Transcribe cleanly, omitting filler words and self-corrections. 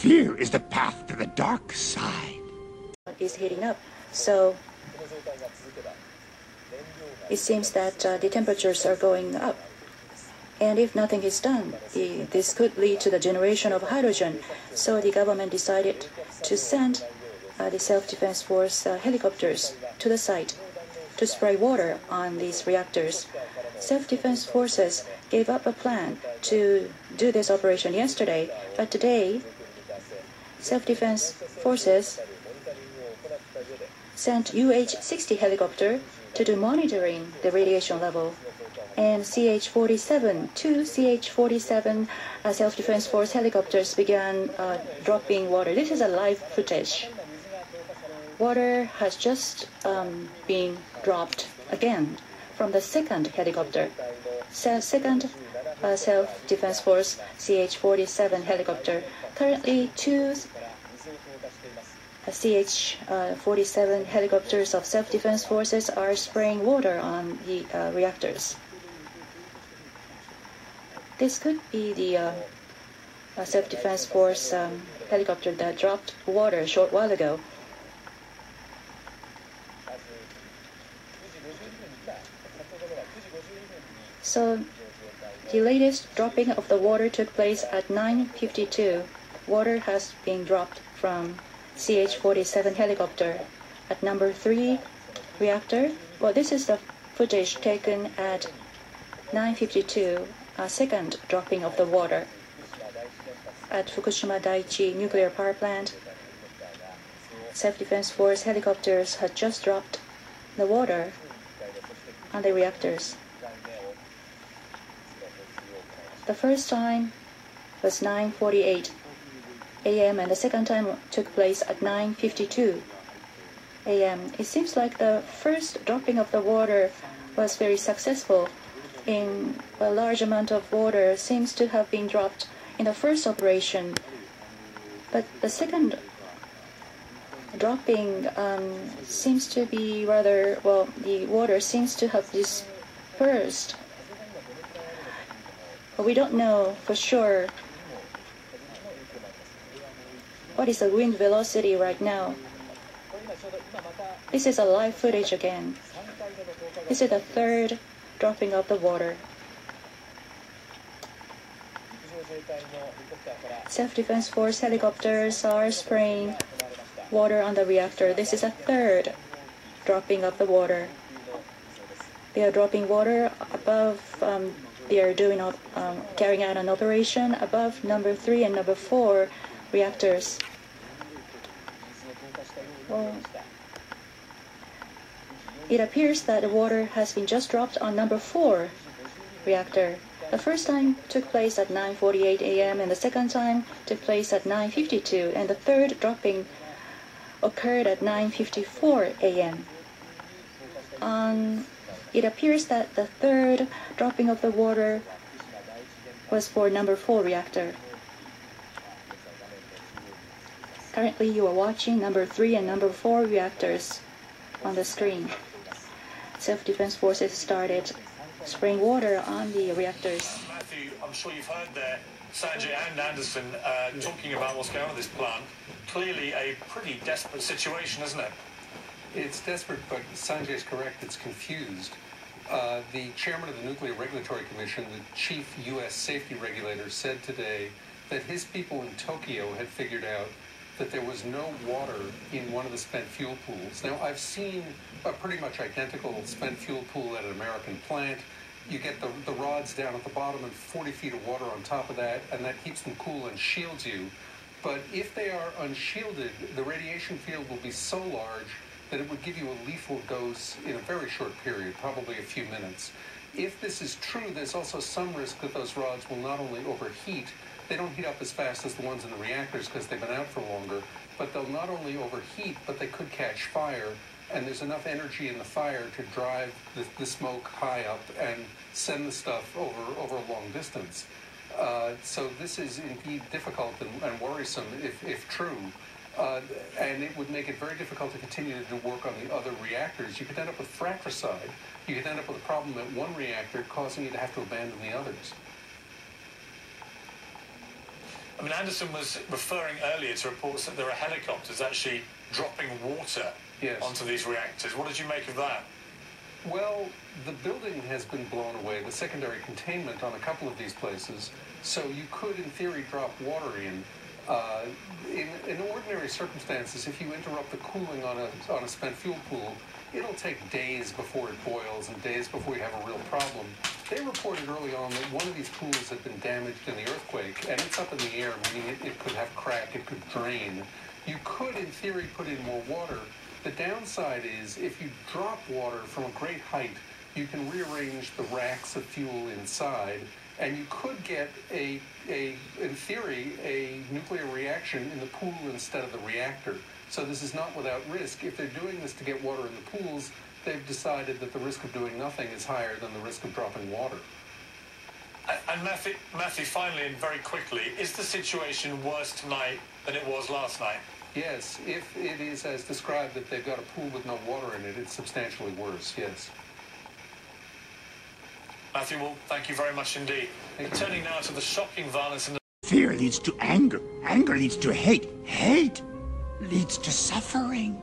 Fear is the path to the dark side. Is heating up, so it seems that the temperatures are going up. And if nothing is done, this could lead to the generation of hydrogen. So the government decided to send the self-defense force helicopters to the site to spray water on these reactors. Self-defense forces gave up a plan to do this operation yesterday, but today, self-defense forces sent UH-60 helicopter to do monitoring the radiation level. And CH-47, two CH-47 self-defense force helicopters began dropping water. This is a live footage. Water has just been dropped again from the second helicopter. Second self-defense force CH-47 helicopter. Currently, two CH-47 helicopters of self-defense forces are spraying water on the reactors. This could be the self-defense force helicopter that dropped water a short while ago. So the latest dropping of the water took place at 9:52. Water has been dropped from CH-47 helicopter at number 3 reactor. Well, this is the footage taken at 9:52. Second dropping of the water at Fukushima Daiichi nuclear power plant. Self-defense force helicopters had just dropped the water on the reactors. The first time was 9:48 a.m. and the second time took place at 9:52 a.m. It seems like the first dropping of the water was very successful. In a large amount of water seems to have been dropped in the first operation, but the second dropping seems to be rather, well, the water seems to have dispersed. But we don't know for sure what is the wind velocity right now. This is a live footage again. This is the third dropping of the water. Self-defense force helicopters are spraying water on the reactor. This is a third dropping of the water. They are dropping water above, they are carrying out an operation above number 3 and number 4 reactors. Well, it appears that the water has been just dropped on number 4 reactor. The first time took place at 9:48 a.m. and the second time took place at 9:52, and the third dropping occurred at 9:54 a.m. It appears that the third dropping of the water was for number 4 reactor. Currently, you are watching number 3 and number 4 reactors on the screen. Self-defense forces started spraying water on the reactors. Matthew, I'm sure you've heard there Sanjay and Anderson talking about what's going on with this plant. Clearly a pretty desperate situation, isn't it? It's desperate, but Sanjay is correct. It's confused. The chairman of the Nuclear Regulatory Commission, the chief U.S. safety regulator, said today that his people in Tokyo had figured out that there was no water in one of the spent fuel pools. Now, I've seen a pretty much identical spent fuel pool at an American plant. You get the rods down at the bottom and 40 feet of water on top of that, and that keeps them cool and shields you. But if they are unshielded, the radiation field will be so large that it would give you a lethal dose in a very short period, probably a few minutes. If this is true, there's also some risk that those rods will not only overheat, they don't heat up as fast as the ones in the reactors because they've been out for longer, but they'll not only overheat, but they could catch fire, and there's enough energy in the fire to drive the smoke high up and send the stuff over a long distance. So this is indeed difficult and worrisome if true. And it would make it very difficult to continue to do work on the other reactors. You could end up with fratricide. You could end up with a problem at one reactor causing you to have to abandon the others. I mean, Anderson was referring earlier to reports that there are helicopters actually dropping water onto these reactors. What did you make of that? Well, the building has been blown away, the secondary containment on a couple of these places, so you could, in theory, drop water in. In ordinary circumstances, if you interrupt the cooling on a spent fuel pool, it'll take days before it boils and days before you have a real problem. They reported early on that one of these pools had been damaged in the earthquake, and it's up in the air, meaning it could have crack, it could drain. You could, in theory, put in more water. The downside is, if you drop water from a great height, you can rearrange the racks of fuel inside, and you could get in theory, a nuclear reaction in the pool instead of the reactor. So this is not without risk. If they're doing this to get water in the pools, they've decided that the risk of doing nothing is higher than the risk of dropping water. And Matthew, finally and very quickly, is the situation worse tonight than it was last night? Yes, if it is as described that they've got a pool with no water in it, it's substantially worse, yes. Matthew, well, thank you very much indeed. Turning now to the shocking violence in the... Fear leads to anger. Anger leads to hate. Hate leads to suffering.